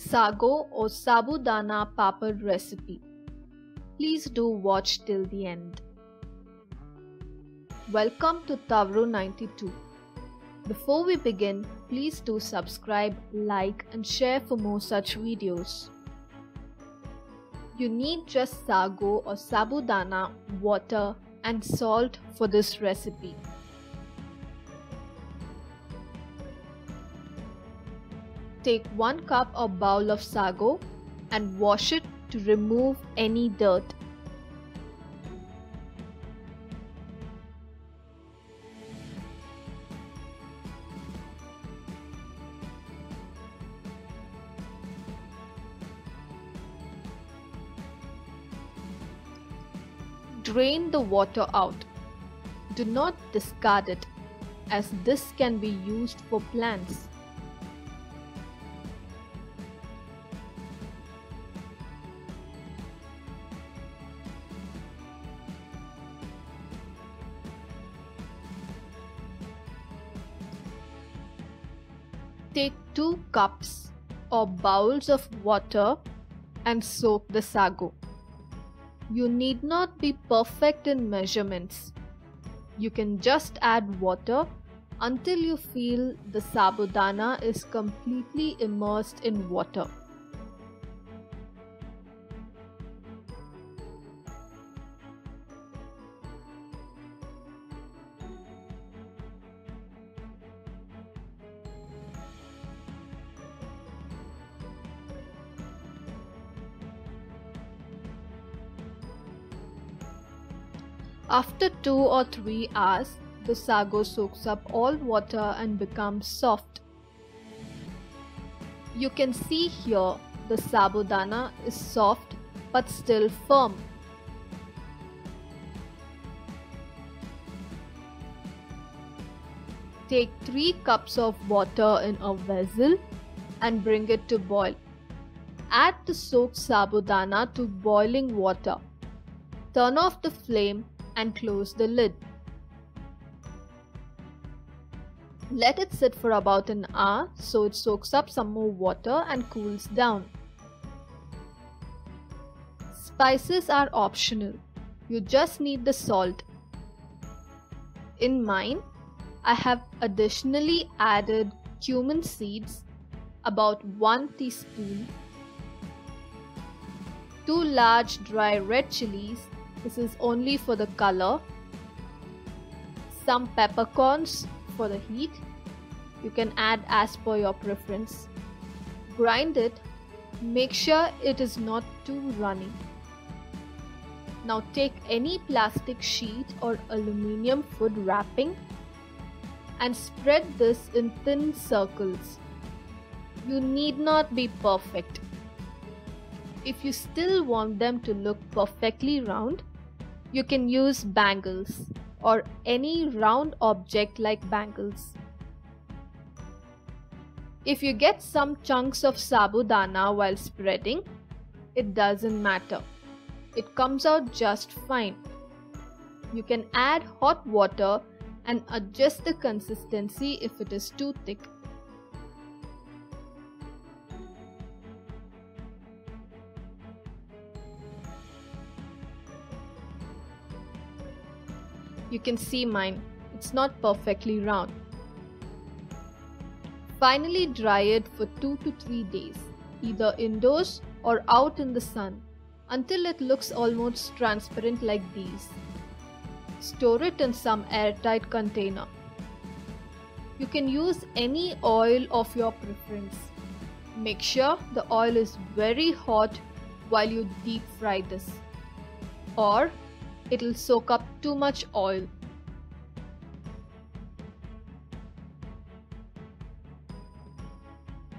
sago or sabudana papad recipe. Please do watch till the end. Welcome to Tavro 92. Before we begin, please do subscribe, like and share for more such videos. You need just sago or sabudana, water and salt for this recipe. Take 1 cup or bowl of sago and wash it to remove any dirt. Drain the water out. Do not discard it, as this can be used for plants. Take 2 cups or bowls of water and soak the sago. You need not be perfect in measurements. You can just add water until you feel the sabudana is completely immersed in water. After 2 or 3 hours, the sago soaks up all water and becomes soft. You can see here the sabudana is soft but still firm. Take 3 cups of water in a vessel and bring it to boil. Add the soaked sabudana to boiling water. Turn off the flame and close the lid. Let it sit for about an hour so it soaks up some more water and cools down. Spices are optional. You just need the salt. In mine, I have additionally added cumin seeds, about 1 teaspoon, 2 large dry red chilies. This is only for the color. Some peppercorns for the heat. You can add as per your preference. Grind it. Make sure it is not too runny. Now take any plastic sheet or aluminium food wrapping and spread this in thin circles. You need not be perfect. If you still want them to look perfectly round, you can use bangles or any round object like bangles. If you get some chunks of sabudana while spreading, it doesn't matter. It comes out just fine. You can add hot water and adjust the consistency if it is too thick. You can see mine, it's not perfectly round. Finally dry it for 2 to 3 days, either indoors or out in the sun, until it looks almost transparent like these. Store it in some airtight container. You can use any oil of your preference. Make sure the oil is very hot while you deep fry this, or it'll soak up too much oil.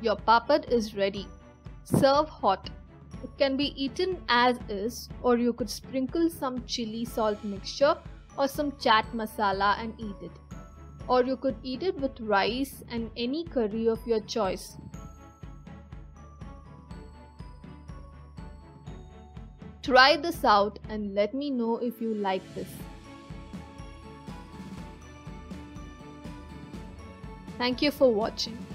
Your papad is ready. Serve hot. It can be eaten as is, or you could sprinkle some chili salt mixture or some chaat masala and eat it. Or you could eat it with rice and any curry of your choice. Try this out and let me know if you like this. Thank you for watching.